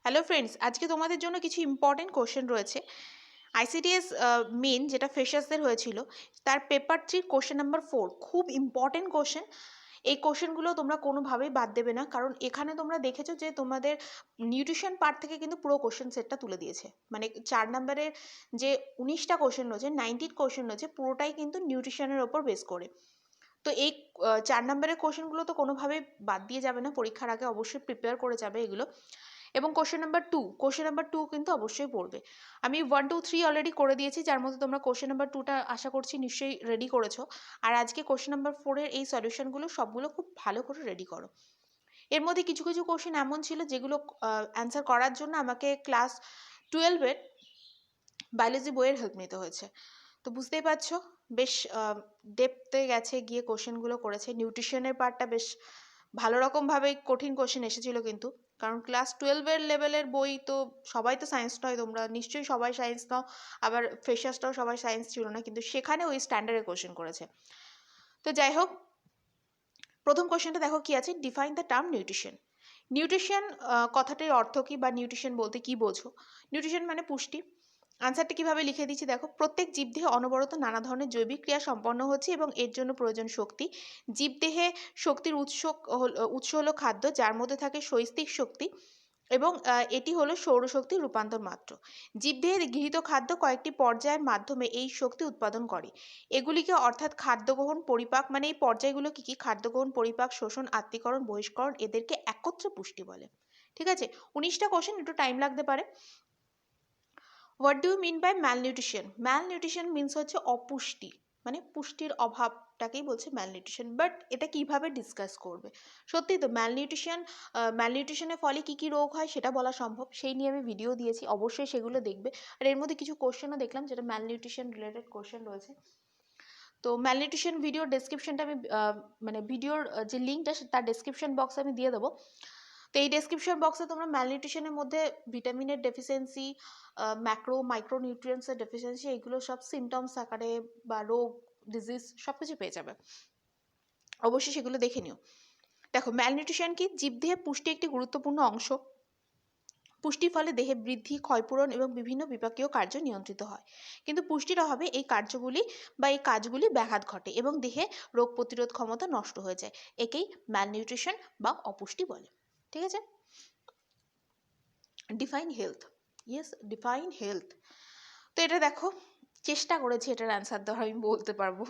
Hello friends, আজকে তোমাদের জন্য কিছু ইম্পর্টেন্ট কোশ্চেন রয়েছে। আইসিডিএস মেন যেটা ফ্রেশার্সদের হয়েছিল, তার পেপার 3 কোশ্চেন নাম্বার 4 খুব ইম্পর্টেন্ট কোশ্চেন। এই কোশ্চেনগুলো তোমরা কোনোভাবেই বাদ দেবে না, কারণ এখানে তোমরা দেখেছো যে তোমাদের নিউট্রিশন পার্ট থেকে কিন্তু পুরো কোশ্চেন সেটটা তুলে দিয়েছে। মানে 4 নম্বরের যে 19টা কোশ্চেন রয়েছে, 90 কোশ্চেন রয়েছে, পুরোটাই কিন্তু নিউট্রিশনের ওপর বেস করে। তো এই 4 নম্বরের কোশ্চেনগুলো তো কোনোভাবেই বাদ দিয়ে যাবে না, পরীক্ষার আগে অবশ্যই প্রিপেয়ার করে যাবে এগুলো। এবং কোশ্চেন নাম্বার টু কিন্তু অবশ্যই পড়বে। আমি 1 2 3 অলরেডি করে দিয়েছি, যার মধ্যে তোমরা কোশ্চেন নাম্বার 2টা আশা করছি নিশ্চয়ই রেডি করেছো। আর আজকে কোশ্চেন নাম্বার 4-এর এই সলিউশনগুলো সবগুলো খুব ভালো করে রেডি করো। এর মধ্যে কিছু কিছু কোশ্চেন এমন ছিল যেগুলো অ্যান্সার করার জন্য আমাকে ক্লাস 12-এর বায়োলজি বইয়ের হেল্প নিতে হয়েছে। তো বুঝতেই পারছো বেশ ডেপথে গেছে গিয়ে কোশ্চেনগুলো করেছে। নিউট্রিশনের পার্টটা বেশ ভালো রকমভাবে কঠিন কোশ্চেন এসেছিল কিন্তু, কারণ ক্লাস 12-এর লেভেলের বই তো সবাই তো সায়েন্স নয়, তোমরা নিশ্চয়ই সবাই সায়েন্স নাও, আবার ফ্রেশার্সটাও সবাই সায়েন্স ছিল না, কিন্তু সেখানে ওই স্ট্যান্ডার্ডের কোশ্চেন করেছে। তো যাই হোক, প্রথম কোশ্চেনটা দেখো কি আছে, define the term nutrition. Nutrition কথাটির অর্থ কি, বা নিউট্রিশন বলতে কি বোঝো? নিউট্রিশন মানে পুষ্টি। আনসারটা কিভাবে লিখে দিচ্ছি দেখো, প্রত্যেক জীবদেহে অনবরত নানা ধরনের জৈবিক ক্রিয়া সম্পন্ন হচ্ছে এবং এর জন্য প্রয়োজন শক্তি। জীবদেহে শক্তির উৎস হলো খাদ্য, যার মধ্যে থাকে শৈস্তিক শক্তি, এবং এটি হলো সৌরশক্তির রূপান্তর মাত্র। জীবদেহে গৃহীত খাদ্য কয়েকটি পর্যায়ের মাধ্যমে এই শক্তি উৎপাদন করে। এগুলিকে অর্থাৎ খাদ্য গ্রহণ, পরিপাক, মানে এই পর্যায়গুলো কি কি, খাদ্য গ্রহণ, পরিপাক, শোষণ, আত্তীকরণ, বহিষ্করণ, এদেরকে একত্রে পুষ্টি বলে। ঠিক আছে, 19টা কোশ্চেন, একটু টাইম লাগতে পারে। What do you mean by malnutrition? Malnutrition means হচ্ছে অপুষ্টি, মানে পুষ্টির অভাবটাকেই বলছে ম্যালনিউট্রিশন। বাট এটা কিভাবে ডিসকাস করবে? সত্যি তো ম্যালনিউট্রিশনের ফলে কি কি রোগ হয় সেটা বলা সম্ভব, সেই নিয়ে আমি ভিডিও দিয়েছি, অবশ্যই সেগুলো দেখবে। আর এর মধ্যে কিছু কোশ্চেনও দেখলাম যেটা ম্যালনিউট্রিশন রিলেটেড কোশ্চেন রয়েছে। তো ম্যালনিউট্রিশন ভিডিওর ডেসক্রিপশনটা আমি মানে ভিডিওর যে লিঙ্কটা তার ডেসক্রিপশন বক্সে আমি দিয়ে দেবো। তো এই ডেসক্রিপশন বক্সে তোমরা ম্যালনিউট্রিশনের মধ্যে ভিটামিনের ডেফিসিয়েন্সি, ম্যাক্রো মাইক্রো নিউট্রিয়েন্টসের ডেফিসিয়েন্সি, এগুলো সব সিমটমস আকারে বা রোগ, ডিজিজ সব কিছু পেয়ে যাবে, অবশ্যই সেগুলো দেখে নিও। দেখো, ম্যালনিউট্রিশন কি? জীবদেহে পুষ্টি একটি গুরুত্বপূর্ণ অংশ। পুষ্টির ফলে দেহে বৃদ্ধি, ক্ষয়পূরণ এবং বিভিন্ন বিপাকীয় কার্য নিয়ন্ত্রিত হয়। কিন্তু পুষ্টির অভাবে এই কাজগুলি ব্যাঘাত ঘটে এবং দেহে রোগ প্রতিরোধ ক্ষমতা নষ্ট হয়ে যায়। একেই ম্যালনিউট্রিশন বা অপুষ্টি বলে। ঠিক আছে, define health. Yes, define health. তো এটা দেখো, চেষ্টা করেছি এটার অ্যান্সার দেওয়ার, আমি বলতে পারবো,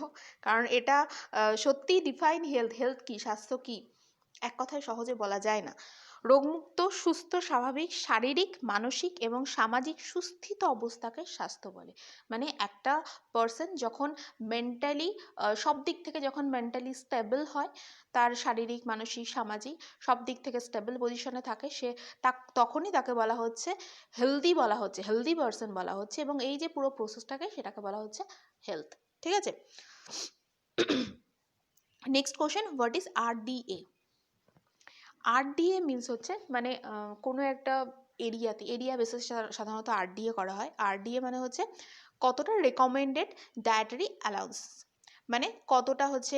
কারণ এটা সত্যি ডিফাইন হেলথ। হেলথ কি, স্বাস্থ্য কি, এক কথায় সহজে বলা যায় না। রোগমুক্ত, সুস্থ, স্বাভাবিক শারীরিক, মানসিক এবং সামাজিক সুস্থিত অবস্থাকে স্বাস্থ্য বলে। মানে একটা পার্সন যখন মেন্টালি, সব দিক থেকে যখন মেন্টালি স্টেবল হয়, তার শারীরিক, মানসিক, সামাজিক সব দিক থেকে স্টেবল পজিশনে থাকে, সে তখনই তাকে বলা হচ্ছে হেলদি পার্সন বলা হচ্ছে, এবং এই যে পুরো প্রসেসটাকে সেটাকে বলা হচ্ছে হেলথ। ঠিক আছে, next question, what is RDA? RDA means হচ্ছে, মানে কোনো একটা এরিয়া বেসিস সাধারণত RDA করা হয়। RDA মানে হচ্ছে কতটা রেকমেন্ডেড ডায়েটারি অ্যালাউন্স, মানে কতটা হচ্ছে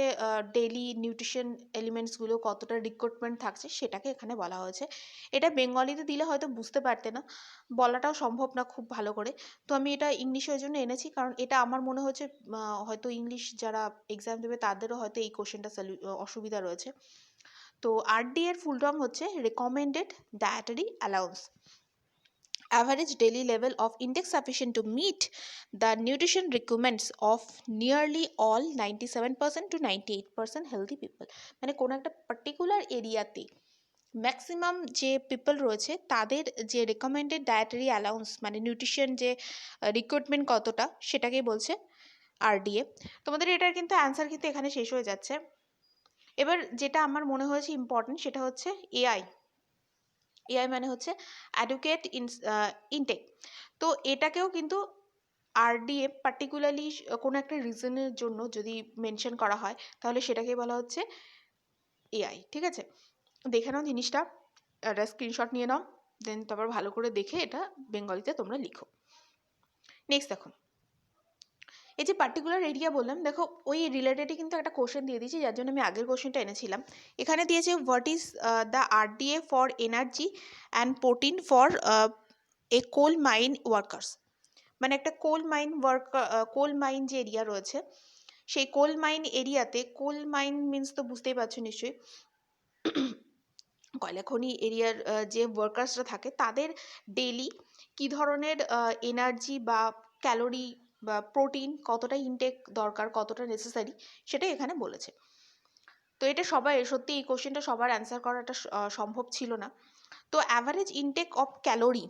ডেইলি নিউট্রিশন এলিমেন্টসগুলো কতটা রিক্রুটমেন্ট থাকছে সেটাকে এখানে বলা হয়েছে। এটা বেঙ্গলিতে দিলে হয়তো বুঝতে পারতে না, বলাটাও সম্ভব না খুব ভালো করে, তো আমি এটা ইংলিশে ওই জন্য এনেছি, কারণ এটা আমার মনে হচ্ছে হয়তো ইংলিশ যারা এক্সাম দেবে তাদেরও হয়তো এই কোশ্চেনটা অসুবিধা রয়েছে। তো RDA এর ফুল ফর্ম হচ্ছে recommended dietary allowance, average daily level of index sufficient to meet the nutrition requirements of nearly all 97% to 98% healthy people। মানে কোনো একটা পার্টিকুলার এরিয়াতে ম্যাক্সিমাম যে পিপল রয়েছে তাদের যে রেকমেন্ডেড ডায়েটারি অ্যালাউন্স, মানে নিউট্রিশন যে রিক্রুটমেন্ট কতটা, সেটাকেই বলছে RDA। তোমাদের এটার কিন্তু অ্যান্সার কিন্তু এখানে শেষ হয়ে যাচ্ছে। এবার যেটা আমার মনে হয়েছে ইম্পর্টেন্ট সেটা হচ্ছে AI মানে হচ্ছে অ্যাডুকেট ইনটেক। তো এটাকেও কিন্তু RDA পার্টিকুলারলি কোনো একটা রিজনের জন্য যদি মেনশন করা হয় তাহলে সেটাকে বলা হচ্ছে AI। ঠিক আছে, দেখে নাও জিনিসটা, একটা স্ক্রিনশট নিয়ে নাও, দেন তারপর ভালো করে দেখে এটা বেঙ্গলিতে তোমরা লিখো। নেক্সট দেখো, এই যে পার্টিকুলার এরিয়া বললাম, দেখো ওই রিলেটেডই কিন্তু একটা কোশ্চেন দিয়ে দিয়েছি, যার জন্য আমি আগের কোশ্চেনটা এনেছিলাম। এখানে দিয়েছে what is the RDA for energy and protein for a coal mine workers. মানে একটা কোল মাইন যে এরিয়া রয়েছে, সেই কোল মাইন এরিয়াতে, কোল মাইন মিন্স তো বুঝতেই পারছো নিশ্চয়ই, কয়লা খনি এরিয়ার যে ওয়ার্কার্সরা থাকে তাদের ডেইলি কী ধরনের এনার্জি বা ক্যালোরি বা প্রোটিন কতটা ইনটেক দরকার, কতটা নেসেসারি, সেটাই এখানে বলেছে। তো এটা সত্যি এই কোশ্চেনটা সবার অ্যান্সার করাটা সম্ভব ছিল না। তো average intake of calorie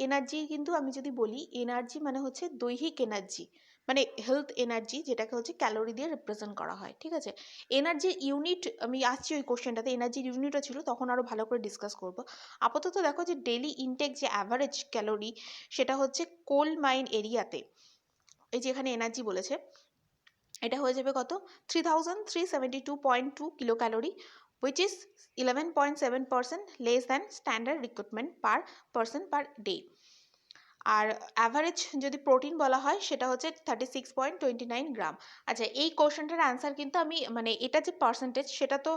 energy, কিন্তু আমি যদি বলি এনার্জি মানে হচ্ছে দৈহিক এনার্জি, মানে হেলথ এনার্জি, যেটাকে হচ্ছে ক্যালোরি দিয়ে রিপ্রেজেন্ট করা হয়, ঠিক আছে। এনার্জির ইউনিট, আমি আসছি ওই কোশ্চেনটাতে, এনার্জির ইউনিটও ছিল, তখন আরও ভালো করে ডিসকাস করব। আপাতত দেখো যে ডেলি ইনটেক যে অ্যাভারেজ ক্যালোরি, সেটা হচ্ছে কোল মাইন এরিয়াতে, এই যে এখানে এনার্জি বলেছে, এটা হয়ে যাবে কত, 3372.2 kilo calorie, which is 11.7% less than standard requirement per person per day। R average যদি প্রোটিন বলা হয়, সেটা হচ্ছে 36.29 গ্রাম। আচ্ছা, এই কোশ্চেনটার অ্যান্সার কিন্তু আমি, মানে এটা যে পার্সেন্টেজ, সেটা তো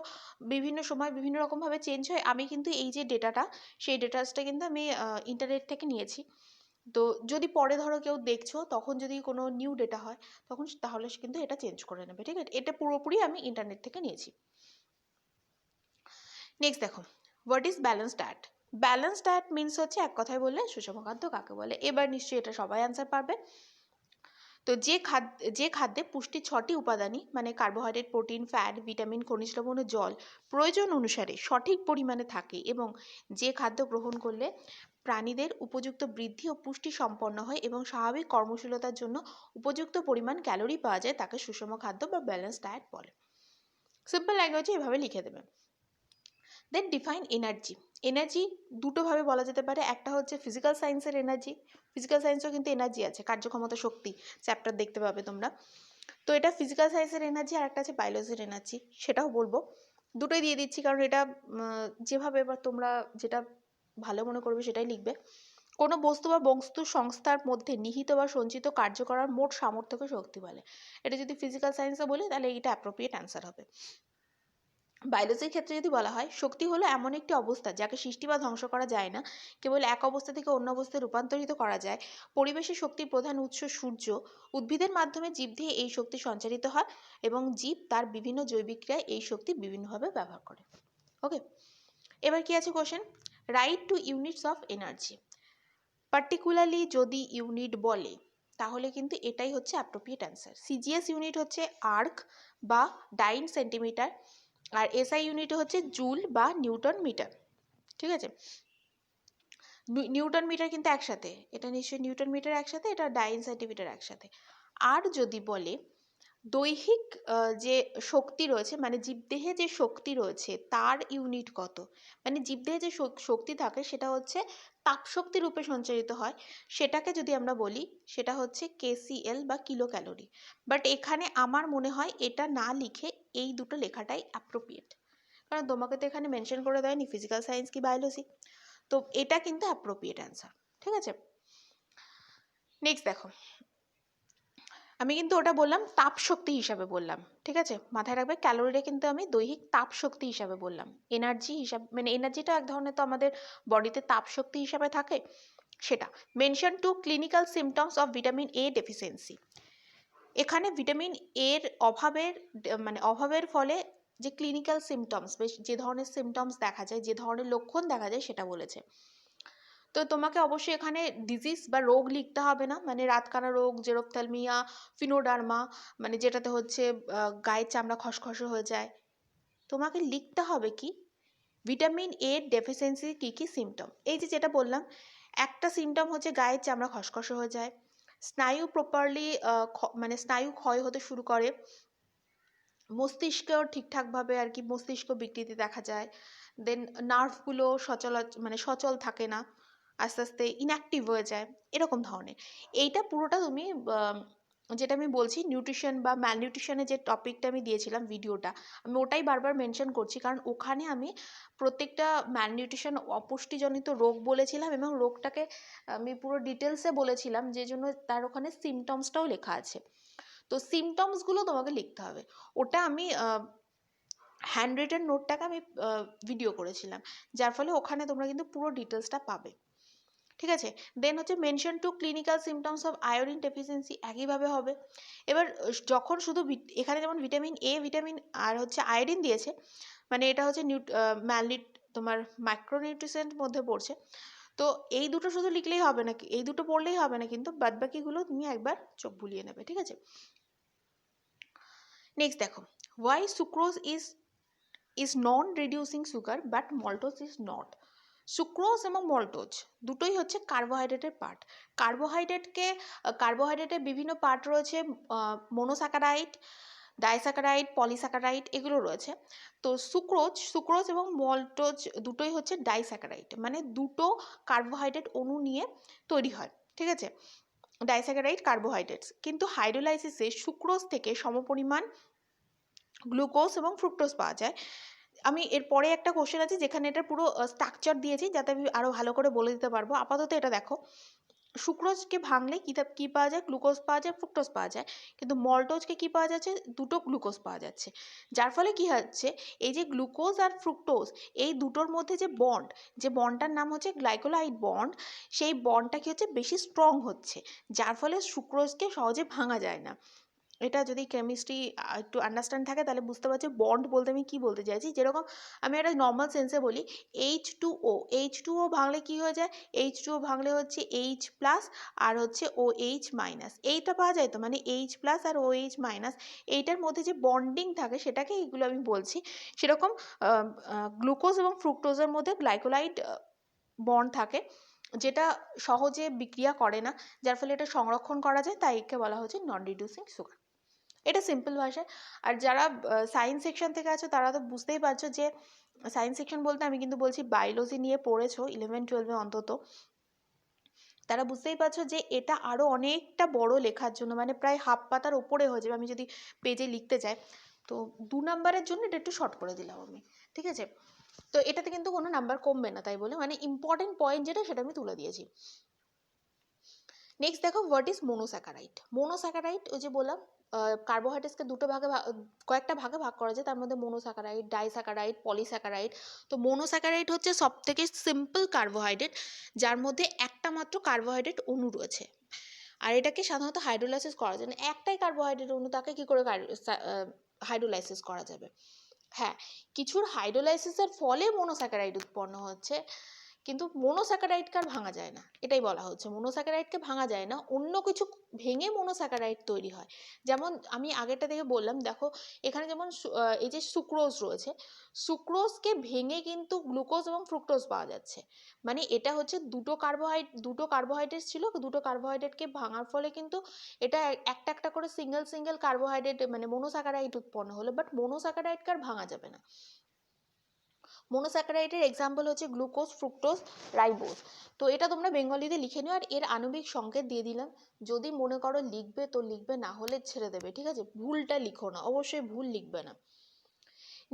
বিভিন্ন সময় বিভিন্ন রকমভাবে চেঞ্জ হয়। আমি কিন্তু এই যে ডেটাটা, সেই ডেটাসটা কিন্তু আমি ইন্টারনেট থেকে নিয়েছি। তো যদি পরে ধরো কেউ দেখছো, তখন যদি কোনো নিউ ডেটা হয়, তাহলে কিন্তু এটা চেঞ্জ করে নেবে, ঠিক আছে। এটা পুরোপুরি আমি ইন্টারনেট থেকে নিয়েছি। নেক্সট দেখো, what is balance diet. Balance diet means হচ্ছে, এক কথায় বললে, সুষম খাদ্য কাকে বলে। এবার নিশ্চয়ই এটা সবাই অ্যান্সার পারবে। তো যে খাদ্যে পুষ্টির 6টি উপাদানই, মানে কার্বোহাইড্রেট, প্রোটিন, ফ্যাট, ভিটামিন, খনিজ লবণ ও জল প্রয়োজন অনুসারে সঠিক পরিমাণে থাকে, এবং যে খাদ্য গ্রহণ করলে প্রাণীদের উপযুক্ত বৃদ্ধি ও পুষ্টি সম্পন্ন হয় এবং স্বাভাবিক কর্মশীলতার জন্য উপযুক্ত পরিমাণ ক্যালোরি পাওয়া যায়, তাকে সুষম খাদ্য বা ব্যালেন্স ডায়েট বলে। সিম্পল ল্যাঙ্গুয়েজে এভাবে লিখে দেবে। দেন ডিফাইন এনার্জি। এনার্জি দুটোভাবে বলা যেতে পারে। একটা হচ্ছে ফিজিক্যাল সায়েন্সের এনার্জি, ফিজিক্যাল সায়েন্সেও কিন্তু এনার্জি আছে, কার্যক্ষমতা শক্তি চ্যাপ্টার দেখতে পাবে তোমরা। তো এটা ফিজিক্যাল সায়েন্সের এনার্জি, আর একটা আছে বায়োলজির এনার্জি, সেটাও বলবো। দুটোই দিয়ে দিচ্ছি, কারণ এটা যেভাবে বা তোমরা যেটা ভালো মনে করবে সেটাই লিখবে। কোনো বস্তু বা বস্তু সংস্থার মধ্যে নিহিত বা সঞ্চিত কার্য করার মোট সামর্থ্যকে শক্তি বলে। এটা যদি ফিজিক্যাল সায়েন্সে বলি, তাহলে এটা অ্যাপ্রোপ্রিয়েট অ্যান্সার হবে। বায়োলজির ক্ষেত্রে যদি বলা হয়, শক্তি হলো এমন একটি অবস্থা যাকে সৃষ্টি বা ধ্বংস করা যায় না, কেবল এক অবস্থা থেকে অন্য অবস্থায় রূপান্তরিত করা যায়। পরিবেশে শক্তির প্রধান উৎস সূর্য। উদ্ভিদের মাধ্যমে জীব দিয়ে এই শক্তি সঞ্চারিত হয়, এবং জীব তার বিভিন্ন জৈবিক ক্রিয়ায় এই শক্তি বিভিন্নভাবে ব্যবহার করে। ওকে, এবার কি আছে question, right two units of energy. Particularly যদি ইউনিট বলে, তাহলে কিন্তু এটাই হচ্ছে অ্যাপ্রোপ্রিয়েট অ্যান্সার। সিজিএস ইউনিট হচ্ছে আর্ক বা ডাইন সেন্টিমিটার, আর এসআই ইউনিট হচ্ছে জুল বা নিউটন মিটার, ঠিক আছে। নিউটন মিটার কিন্তু একসাথে, এটা নিশ্চয়ই নিউটন মিটার একসাথে, এটা ডাইন সেন্টিমিটার একসাথে। আর যদি বলে দৈহিক যে শক্তি রয়েছে, মানে জীবদেহে যে শক্তি রয়েছে তার ইউনিট কত, মানে জীবদেহে যে শক্তি থাকে সেটা হচ্ছে তাপশক্তি রূপে সঞ্চারিত হয়, সেটাকে যদি আমরা বলি, সেটা হচ্ছে কেসিএল বা কিলো ক্যালোরি। বাট এখানে আমার মনে হয় এটা না লিখে এই দুটো লেখাটাই অ্যাপ্রোপ্রিয়েট, কারণ তোমাকে তো এখানে মেনশন করে দেয়নি ফিজিক্যাল সায়েন্স কি বায়োলজি। তো এটা কিন্তু অ্যাপ্রোপ্রিয়েট অ্যান্সার, ঠিক আছে। নেক্সট দেখো, আমি কিন্তু ওটা বললাম তাপ শক্তি হিসাবে বললাম, ঠিক আছে, মাথায় রাখবে ক্যালোরিটা কিন্তু আমি দৈহিক তাপ শক্তি হিসাবে বললাম। এনার্জি হিসাবে, মানে এনার্জিটা এক ধরনের তো আমাদের বডিতে তাপ শক্তি হিসাবে থাকে, সেটা। Mention to clinical symptoms of vitamin A deficiency. এখানে ভিটামিন এর অভাবের ফলে যে ক্লিনিক্যাল সিমটমস, যে ধরনের সিমটমস দেখা যায়, যে ধরনের লক্ষণ দেখা যায়, সেটা বলেছে। তো তোমাকে অবশ্যই এখানে ডিজিজ বা রোগ লিখতে হবে না, মানে রাতকানা রোগ, জেরপ্থ্যালমিয়া, ফিনোডার্মা, মানে যেটাতে হচ্ছে গায়ের চামড়া খসখসে হয়ে যায়। তোমাকে লিখতে হবে কি, ভিটামিন এ ডেফিসিয়েন্সি কী কী সিমটম। এই যে যেটা বললাম, একটা সিমটম হচ্ছে গায়ের চামড়া খসখসে হয়ে যায়, স্নায়ু প্রপারলি মানে স্নায়ু ক্ষয় হতে শুরু করে, মস্তিষ্কেও ঠিকঠাকভাবে আর কি মস্তিষ্ক বিকৃতি দেখা যায়, দেন নার্ভগুলো সচল থাকে না, আস্তে আস্তে ইনঅ্যাক্টিভ হয়ে যায়, এরকম ধরনের। এইটা পুরোটা তুমি যেটা আমি বলছি নিউট্রিশন বা ম্যালনিউট্রিশনের যে টপিকটা আমি দিয়েছিলাম ভিডিওটা, আমি ওটাই বারবার মেনশন করছি, কারণ ওখানে আমি প্রত্যেকটা ম্যালনিউট্রিশন অপুষ্টিজনিত রোগ বলেছিলাম, এবং রোগটাকে আমি পুরো ডিটেলসে বলেছিলাম, যে জন্য তার ওখানে সিমটমসটাও লেখা আছে। তো সিমটমসগুলো তোমাকে লিখতে হবে। ওটা আমি হ্যান্ড রিটেন নোটটাকে আমি ভিডিও করেছিলাম, যার ফলে ওখানে তোমরা কিন্তু পুরো ডিটেলসটা পাবে। ঠিক আছে, দেন হচ্ছে mention to clinical symptoms of iodine deficiency, একইভাবে হবে। এবার যখন শুধু এখানে যেমন ভিটামিন এ, ভিটামিন আর হচ্ছে আয়োডিন দিয়েছে, মানে এটা হচ্ছে তোমার মাইক্রোনিউট্রিশনের মধ্যে পড়ছে। তো এই দুটো শুধু লিখলেই হবে না, এই দুটো পড়লেই হবে না, কিন্তু বাদবাকিগুলো তুমি একবার চোখ বুলিয়ে নেবে। ঠিক আছে, নেক্সট দেখো, why sucrose is non reducing sugar but maltose is not. Sucrose এবং মল্টোজ দুটোই হচ্ছে কার্বোহাইড্রেটের পার্ট। কার্বোহাইড্রেটের বিভিন্ন পার্ট রয়েছে, মোনোস্যাকারাইড, ডাইস্যাকারাইড, পলিস্যাকারাইড, এগুলো রয়েছে। তো সুক্রোজ এবং মল্টোজ দুটোই হচ্ছে ডাইস্যাকারাইড, মানে দুটো কার্বোহাইড্রেট অণু নিয়ে তৈরি হয়। ঠিক আছে, ডাইস্যাকারাইড কার্বোহাইড্রেটস, কিন্তু হাইড্রোলাইসিসে সুক্রোজ থেকে সমপরিমাণ গ্লুকোজ এবং ফ্রুক্টোজ পাওয়া যায়। আমি এরপরে একটা কোশ্চেন আছে যেখানে এটা পুরো স্ট্রাকচার দিয়েছি, যাতে আমি আরও ভালো করে বলে দিতে পারবো। আপাতত এটা দেখো, সুক্রোজকে ভাঙলে কী পাওয়া যায়? গ্লুকোজ পাওয়া যায়, ফ্রুক্টোজ পাওয়া যায়, কিন্তু মল্টোজকে কী পাওয়া যাচ্ছে? দুটো গ্লুকোজ পাওয়া যাচ্ছে। যার ফলে কী হচ্ছে, এই যে গ্লুকোজ আর ফ্রুক্টোজ, এই দুটোর মধ্যে যে বন্ডটার নাম হচ্ছে গ্লাইকোলাইড বন্ড, সেই বন্ডটা কি হচ্ছে, বেশি স্ট্রং হচ্ছে, যার ফলে সুক্রোজকে সহজে ভাঙা যায় না। এটা যদি কেমিস্ট্রি একটু আন্ডারস্ট্যান্ড থাকে তাহলে বুঝতে পারছি বন্ড বলতে আমি কী বলতে চাইছি। যেরকম আমি একটা নর্মাল সেন্সে বলি, H2O ভাঙলে কী হয়ে যায়? H2O ভাঙলে হচ্ছে H প্লাস আর হচ্ছে OH মাইনাস, এইটা পাওয়া যায় তো, মানে H প্লাস আর OH মাইনাস, এইটার মধ্যে যে বন্ডিং থাকে সেটাকে এইগুলো আমি বলছি। সেরকম গ্লুকোজ এবং ফ্রুক্টোজের মধ্যে গ্লাইকোলাইড বন্ড থাকে, যেটা সহজে বিক্রিয়া করে না, যার ফলে এটা সংরক্ষণ করা যায়, তাই একে বলা হচ্ছে নন রিডিউসিং সুগার। এটা সিম্পল ভাষায়। আর যারা সায়েন্স সেকশন থেকে আছো তারা তো বুঝতেই পারছো যে সায়েন্স সেকশন বলতে আমি কিন্তু বলছি বায়োলজি নিয়ে পড়েছো 11-12 অন্তত, তারা বুঝতেই পারছো যে এটা আরও অনেকটা বড় লেখার জন্য, মানে প্রায় হাফ পাতার ওপরে হয়ে যাবে আমি যদি পেজে লিখতে চাই। তো 2 নাম্বারের জন্য এটা একটু শর্ট করে দিলাম আমি। ঠিক আছে, তো এটাতে কিন্তু কোনো নাম্বার কমবে না, তাই বলে মানে ইম্পর্টেন্ট পয়েন্ট যেটা সেটা আমি তুলে দিয়েছি। নেক্সট দেখো, হোয়াট ইজ মোনোস্যাকারাইড। মোনোস্যাকারাইড ওই যে বললাম, কার্বোহাইড্রেটসকে কয়েকটা ভাগে ভাগ করা যায়, তার মধ্যে মোনোস্যাকারাইড, ডাইস্যাকারাইড, পলিস্যাকারাইড। তো মোনোস্যাকারাইড হচ্ছে সব থেকে সিম্পল কার্বোহাইড্রেট, যার মধ্যে একটা মাত্র কার্বোহাইড্রেট অণু রয়েছে, আর এটাকে সাধারণত হাইড্রোলাইসিস করা যায় না। একটাই কার্বোহাইড্রেট অণু, তাকে কী করে হাইড্রোলাইসিস করা যাবে? হ্যাঁ, কিছুর হাইড্রোলাইসিসের ফলে মোনোস্যাকারাইড উৎপন্ন হচ্ছে, কিন্তু মোনোস্যাকারাইডকে আর ভাঙা যায় না, এটাই বলা হচ্ছে। মোনোস্যাকারাইডকে ভাঙা যায় না, অন্য কিছু ভেঙে মোনোস্যাকারাইড তৈরি হয়। যেমন আমি আগেরটা থেকে বললাম, দেখো এখানে যেমন এই যে সুক্রোজ রয়েছে, সুক্রোজকে ভেঙে কিন্তু গ্লুকোজ এবং ফ্রুক্টোজ পাওয়া যাচ্ছে, মানে এটা হচ্ছে দুটো কার্বোহাইড্রেট ছিল, দুটো কার্বোহাইড্রেটকে ভাঙার ফলে কিন্তু এটা একটা একটা করে সিঙ্গেল কার্বোহাইড্রেট মানে মোনোস্যাকারাইড উৎপন্ন হলো, বাট মোনোস্যাকারাইডকে আর ভাঙা যাবে না। মোনোস্যাকারাইডের এক্সাম্পল হচ্ছে গ্লুকোজ, ফ্রুক্টোজ, রাইবোজ। তো এটা তোমরা বেঙ্গলিতে লিখে নিও, আর এর আণবিক সংকেত দিয়ে দিলাম। যদি মনে করো লিখবে তো লিখবে, না হলে ছেড়ে দেবে। ঠিক আছে, ভুলটা লিখো না, অবশ্যই ভুল লিখবে না।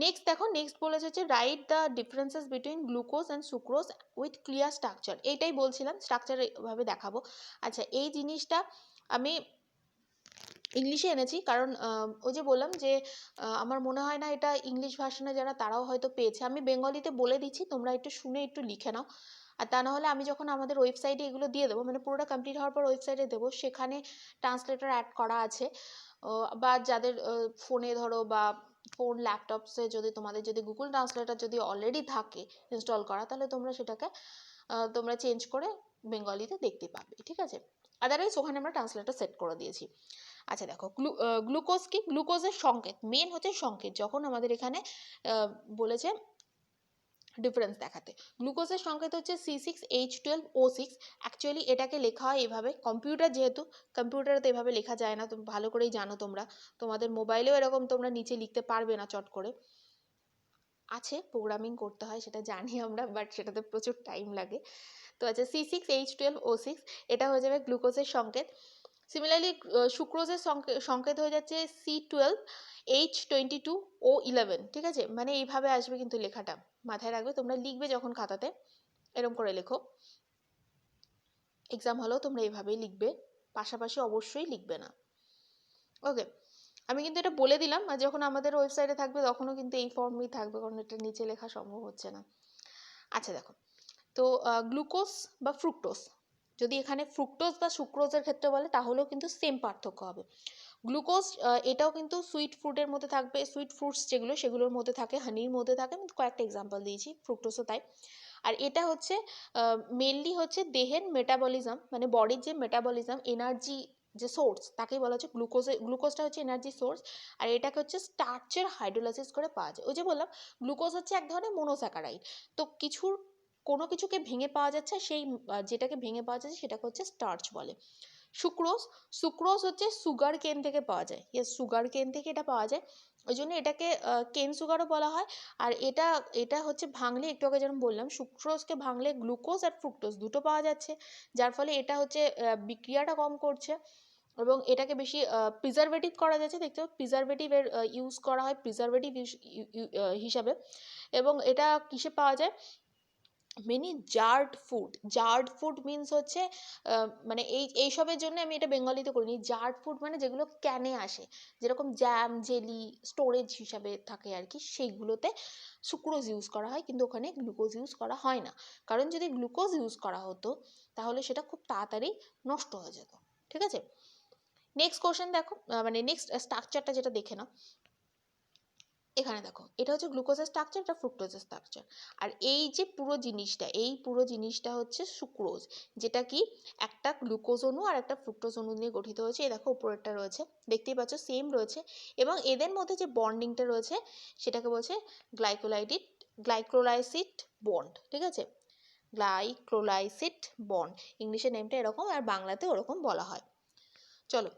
নেক্সট দেখো, নেক্সট বলেছে হচ্ছে write the differences between glucose and sucrose with clear structure. এইটাই বলছিলাম, স্ট্রাকচার এভাবে দেখাবো। আচ্ছা, এই জিনিসটা আমি ইংলিশে এনেছি, কারণ ওই যে বললাম যে আমার মনে হয় না এটা ইংলিশ ভার্সনে যারা তারাও হয়তো পেয়েছে। আমি বেঙ্গলিতে বলে দিচ্ছি, তোমরা একটু শুনে একটু লিখে নাও। আর তা নাহলে আমি যখন আমাদের ওয়েবসাইটে এগুলো দিয়ে দেবো, মানে পুরোটা কমপ্লিট হওয়ার পর ওয়েবসাইটে দেবো, সেখানে ট্রান্সলেটর অ্যাড করা আছে। বা যাদের ফোনে ধরো বা ফোন ল্যাপটপসে যদি তোমাদের যদি গুগল ট্রান্সলেটর যদি অলরেডি থাকে ইনস্টল করা, তাহলে তোমরা সেটাকে তোমরা চেঞ্জ করে বেঙ্গলিতে দেখতে পাবে। ঠিক আছে, আদারওয়াইজ ওখানে আমরা ট্রান্সলেটর সেট করে দিয়েছি। আচ্ছা দেখো, গ্লুকোজ কি? গ্লুকোজের সংকেত, মেন হচ্ছে সংকেত, যখন আমাদের এখানে বলেছে ডিফারেন্স দেখাতে। গ্লুকোজের সংকেত হচ্ছে C6H12O6। অ্যাকচুয়ালি এটাকে লেখা হয় এভাবে, কম্পিউটার যেহেতু, কম্পিউটারে তো এভাবে লেখা যায় না, তুমি ভালো করেই জানো। তোমাদের মোবাইলেও এরকম তোমরা নিচে লিখতে পারবে না চট করে, আছে প্রোগ্রামিং করতে হয় সেটা জানি আমরা, বাট সেটাতে প্রচুর টাইম লাগে। তো আচ্ছা, C6H12O6 এটা হয়ে যাবে গ্লুকোজের সংকেত। সিমিলারলি সুক্রোজের সংকেত হয়ে যাচ্ছে C12H22O11। ঠিক আছে, মানে এইভাবে আসবে কিন্তু লেখাটা, মাথায় রাখবে। তোমরা লিখবে যখন খাতাতে এরকম করে লেখো, এক্সাম হলেও তোমরা এইভাবেই লিখবে, পাশাপাশি অবশ্যই লিখবে না। ওকে, আমি কিন্তু এটা বলে দিলাম, আর যখন আমাদের ওয়েবসাইটে থাকবে তখনও কিন্তু এই ফর্মই থাকবে, কারণ এটা নিচে লেখা সম্ভব হচ্ছে না। আচ্ছা দেখো, তো গ্লুকোজ বা ফ্রুক্টোজ, যদি এখানে ফ্রুক্টোজ বা সুক্রোজের ক্ষেত্রে বলে তাহলেও কিন্তু সেম পার্থক্য হবে। গ্লুকোজ এটাও কিন্তু সুইট ফ্রুটের মধ্যে থাকবে, সুইট ফ্রুটস যেগুলো সেগুলোর মধ্যে থাকে, হানির মধ্যে থাকে, আমি কয়েকটা এক্সাম্পল দিয়েছি, ফ্রুক্টোজও তাই। আর এটা হচ্ছে মেনলি হচ্ছে দেহের মেটাবলিজম, মানে বডির যে মেটাবলিজম, এনার্জি যে সোর্স, তাকেই বলা হচ্ছে গ্লুকোজটা হচ্ছে এনার্জি সোর্স। আর এটাকে হচ্ছে স্টার্চের হাইড্রোলাইসিস করে পাওয়া যায়। ওই যে বললাম গ্লুকোজ হচ্ছে এক ধরনের মোনোস্যাকারাইড, তো কোনো কিছুকে ভেঙে পাওয়া যাচ্ছে, সেই যেটাকে ভেঙে পাওয়া যাচ্ছে সেটাকে হচ্ছে স্টার্চ বলে। সুক্রোজ, সুক্রোজ হচ্ছে সুগার কেন থেকে পাওয়া যায়, ইয়েস সুগার কেন থেকে এটা পাওয়া যায়, ওই জন্য এটাকে কেন সুগারও বলা হয়। আর এটা এটা হচ্ছে ভাঙলে, একটু আগে যেরকম বললাম, সুক্রোজকে ভাঙলে গ্লুকোজ আর ফ্রুক্টোজ দুটো পাওয়া যাচ্ছে, যার ফলে এটা হচ্ছে বিক্রিয়াটা কম করছে, এবং এটাকে বেশি প্রিজারভেটিভ করা যাচ্ছে। দেখতে প্রিজারভেটিভের ইউজ করা হয় প্রিজারভেটিভ হিসাবে। এবং এটা কিসে পাওয়া যায়, মেনি জার্ড ফুড মিনস হচ্ছে মানে এইসবের জন্য আমি এটা বেঙ্গলিতে করিনি। জার্ড ফুড মানে যেগুলো ক্যানে আসে, যেরকম জ্যাম জেলি স্টোরেজ হিসাবে থাকে আর কি, সেইগুলোতে সুক্রোজ ইউজ করা হয়, কিন্তু ওখানে গ্লুকোজ ইউজ করা হয় না। কারণ যদি গ্লুকোজ ইউজ করা হতো তাহলে সেটা খুব তাড়াতাড়ি নষ্ট হয়ে যেত। ঠিক আছে, নেক্সট কোশ্চেন দেখো, মানে নেক্সট স্ট্রাকচারটা যেটা দেখে নাও। এখানে দেখো, এটা হচ্ছে গ্লুকোজের স্ট্রাকচার, এটা ফ্রুক্টোজের স্ট্রাকচার। আর এই যে পুরো জিনিসটা হচ্ছে সুক্রোজ, যেটা কি একটা গ্লুকোজ অণু আর একটা ফ্রুক্টোজ অণু নিয়ে গঠিত হয়েছে। এই দেখো উপরেরটা রয়েছে, দেখতেই পাচ্ছ সেম রয়েছে, এবং এদের মধ্যে যে বন্ডিংটা রয়েছে সেটাকে বলছে গ্লাইকোলাইসিড বন্ড। ঠিক আছে, গ্লাইকোলাইসিড বন্ড, ইংলিশের নেমটা এরকম আর বাংলাতে ওরকম বলা হয়। চলো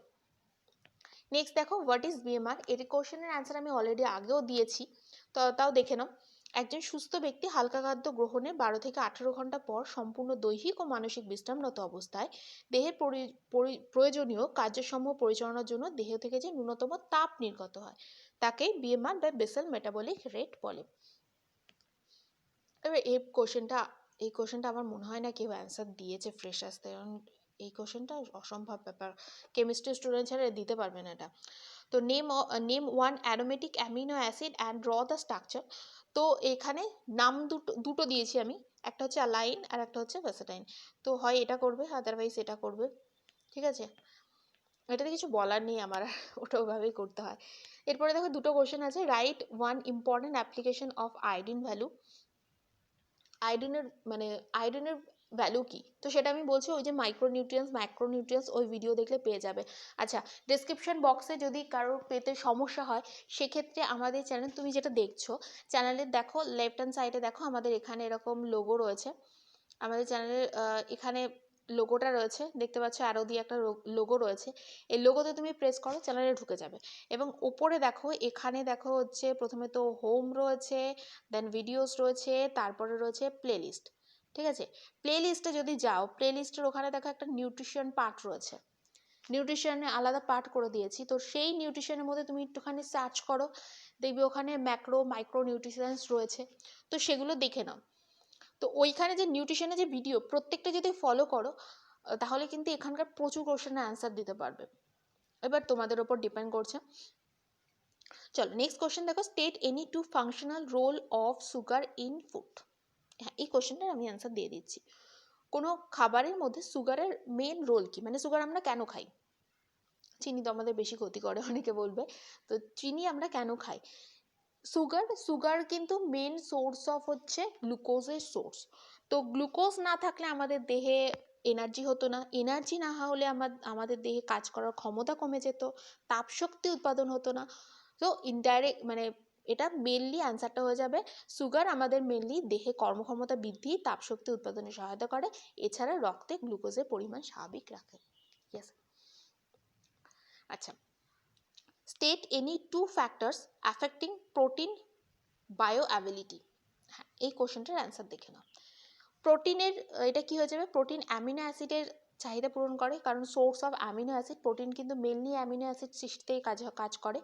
নেক্সট দেখো, হোয়াট ইজ বিএমআর। এর কোশ্চেনের অ্যান্সার আমি অলরেডি আগেও দিয়েছি, তো তাও দেখে নাও। একজন সুস্থ ব্যক্তি হালকা খাদ্য গ্রহণের 12 থেকে 18 ঘন্টা পর সম্পূর্ণ দৈহিক ও মানসিক বিশ্রামরত অবস্থায় দেহের প্রয়োজনীয় কার্যসমূহ পরিচালনার জন্য দেহ থেকে যে ন্যূনতম তাপ নির্গত হয় তাকে বিএমআর বা বেসাল মেটাবলিক রেট বলে। এবার এই কোশ্চেনটা আমার মনে হয় না কেউ অ্যান্সার দিয়েছে ফ্রেশার্স, কারণ এই কোশ্চেনটা অসম্ভব ব্যাপার, কেমিস্ট্রি স্টুডেন্ট ছাড়া দিতে পারবে না এটা। তো name one aromatic amino acid and draw the structure. তো এখানে নাম দুটো দিয়েছি আমি, একটা হচ্ছে অ্যালাইন আর একটা হচ্ছে ভ্যাসেটাইন। তো হয় এটা করবে, আদারওয়াইজ এটা করবে। ঠিক আছে, এটাতে কিছু বলার নেই আমার, ওটা ওভাবেই করতে হয়। এরপরে দেখো দুটো কোশ্চেন আছে, right one important application of iodine value. আয়োডিনের ভ্যালু কি, তো সেটা আমি বলছি, ওই যে ম্যাক্রোনিউট্রিয়েন্টস ওই ভিডিও দেখলে পেয়ে যাবে। আচ্ছা, ডেসক্রিপশন বক্সে যদি কারোর পেতে সমস্যা হয় সেক্ষেত্রে আমাদের চ্যানেল, তুমি যেটা দেখছো চ্যানেলের দেখো লেফট হ্যান্ড সাইডে দেখো, আমাদের এখানে এরকম লোগো রয়েছে, আমাদের চ্যানেলের এখানে লোগোটা রয়েছে, দেখতে পাচ্ছ অ্যারো দিয়ে একটা লোগো রয়েছে, এই লোগোতে তুমি প্রেস করো চ্যানেলে ঢুকে যাবে। এবং ওপরে দেখো, এখানে দেখো হচ্ছে প্রথমে তো হোম রয়েছে, দেন ভিডিওস রয়েছে, তারপরে রয়েছে প্লেলিস্ট। ঠিক আছে, প্লেলিস্টে যদি যাও, প্লেলিস্টের ওখানে দেখো একটা নিউট্রিশন পার্ট রয়েছে, নিউট্রিশনে আলাদা পার্ট করে দিয়েছি, তো সেই নিউট্রিশনের মধ্যে তুমি একটুখানি সার্চ করো, দেখবে ওখানে ম্যাক্রো মাইক্রো নিউট্রিশনস রয়েছে, তো সেগুলো দেখে নাও। তো ওইখানে যে নিউট্রিশনের যে ভিডিও প্রত্যেকটা যদি ফলো করো তাহলে কিন্তু এখানকার প্রচুর কোশ্চেনের অ্যান্সার দিতে পারবে। এবার তোমাদের ওপর ডিপেন্ড করছে। চলো নেক্সট কোশ্চেন দেখো, state any two functional role of sugar in food. হ্যাঁ, এই কোশ্চেনটার আমি অ্যান্সার দিয়ে দিচ্ছি। কোনো খাবারের মধ্যে সুগারের মেন রোল কি, মানে সুগার আমরা কেন খাই। চিনি তো আমাদের বেশি ক্ষতি করে অনেকে বলবে, তো চিনি আমরা কেন খাই। সুগার কিন্তু মেন সোর্স অফ হচ্ছে গ্লুকোজের সোর্স। তো গ্লুকোজ না থাকলে আমাদের দেহে এনার্জি হতো না, এনার্জি না হলে আমাদের দেহে কাজ করার ক্ষমতা কমে যেত, তাপশক্তি উৎপাদন হতো না। তো ইনডাইরেক্ট মানে এটা মেনলি অ্যান্সারটা হয়ে যাবে, সুগার আমাদের মেনলি দেহে কর্মক্ষমতা বৃদ্ধি, তাপশক্তি উৎপাদনে সহায়তা করে, এছাড়া রক্তে গ্লুকোজের পরিমাণ স্বাভাবিক রাখে। ইয়েস। আচ্ছা, state any two factors affecting protein bioavailability. হ্যাঁ, এই কোশ্চেনটার অ্যান্সার দেখে নাও। প্রোটিনের এটা কি হয়ে যাবে, প্রোটিন অ্যামিনো অ্যাসিডের চাহিদা পূরণ করে, কারণ source of amino acid, protein কিন্তু মেনলি অ্যামিনো অ্যাসিড সৃষ্টিতেই কাজ করে।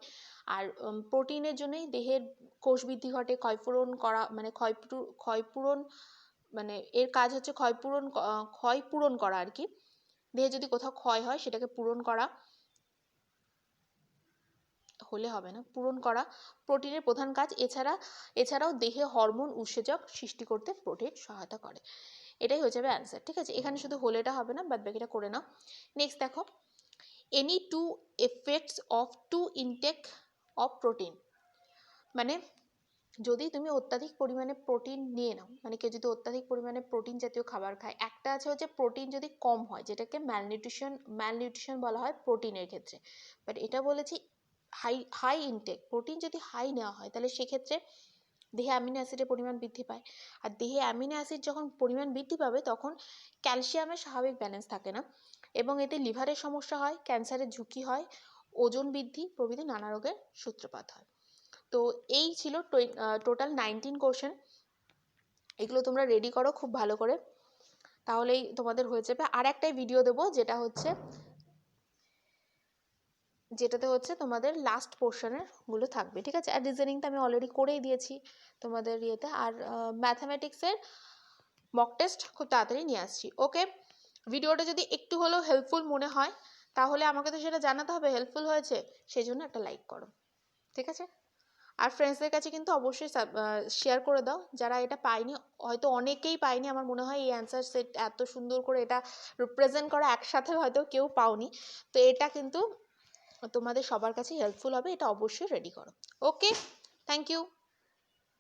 আর প্রোটিনের জন্যই দেহের কোষ বৃদ্ধি ঘটে, ক্ষয়পূরণ করা, মানে ক্ষয়পূরণ মানে এর কাজ হচ্ছে ক্ষয়পূরণ করা আর কি, দেহে যদি কোথাও ক্ষয় হয় সেটাকে পূরণ করা। হলে হবে না, পূরণ করা প্রোটিনের প্রধান কাজ। এছাড়াও দেহে হরমোন উৎসেচক সৃষ্টি করতে প্রোটিন সহায়তা করে। এটাই হয়ে যাবে অ্যান্সার। ঠিক আছে, এখানে শুধু হলেটা হবে না, বাদ বাকিটা করে নাও। নেক্সট দেখো, any two effects of two intake of protein, মানে যদি তুমি অত্যাধিক পরিমাণে প্রোটিন নিয়ে নাও, মানে কেউ যদি অত্যাধিক পরিমাণে প্রোটিন জাতীয় খাবার খায়, একটা আছে হচ্ছে প্রোটিন যদি কম হয়, যেটাকে ম্যালনিউট্রিশন বলা হয় প্রোটিনের ক্ষেত্রে। বাট এটা বলেছি হাই ইনটেক, প্রোটিন যদি হাই নেওয়া হয় তাহলে সেক্ষেত্রে দেহে অ্যামিনো অ্যাসিডের পরিমাণ বৃদ্ধি পায়। আর দেহে অ্যামিনো অ্যাসিড যখন পরিমাণ বৃদ্ধি পাবে তখন ক্যালসিয়ামের স্বাভাবিক ব্যালেন্স থাকে না, এবং এতে লিভারের সমস্যা হয়, ক্যান্সারের ঝুঁকি হয়, ওজন বৃদ্ধি প্রভৃতি নানা রোগের সূত্রপাত হয়। তো এই ছিল টোটাল 19 কোশ্চেন। এগুলো তোমরা রেডি করো খুব ভালো করে, তাহলেই তোমাদের হয়ে যাবে। আর একটাই ভিডিও দেবো যেটাতে হচ্ছে তোমাদের লাস্ট পোর্শনের গুলো থাকবে। ঠিক আছে, আর রিজনিংটা আমি অলরেডি করেই দিয়েছি তোমাদের ইয়েতে। আর ম্যাথামেটিক্সের মক টেস্ট খুব তাড়াতাড়ি নিয়ে আসছি। ওকে, ভিডিওটা যদি একটু হলেও হেল্পফুল মনে হয় তাহলে আমাকে তো সেটা জানাতে হবে হেল্পফুল হয়েছে, সেই জন্য একটা লাইক করো। ঠিক আছে, আর ফ্রেন্ডসদের কাছে কিন্তু অবশ্যই শেয়ার করে দাও যারা এটা পায়নি। হয়তো অনেকেই পায়নি, আমার মনে হয় এই অ্যান্সার সেট এত সুন্দর করে এটা রিপ্রেজেন্ট করা একসাথে হয়তো কেউ পাওনি। তো এটা কিন্তু তোমাদের সবার কাছে হেল্পফুল হবে, এটা অবশ্যই রেডি করো। ওকে, থ্যাংক ইউ।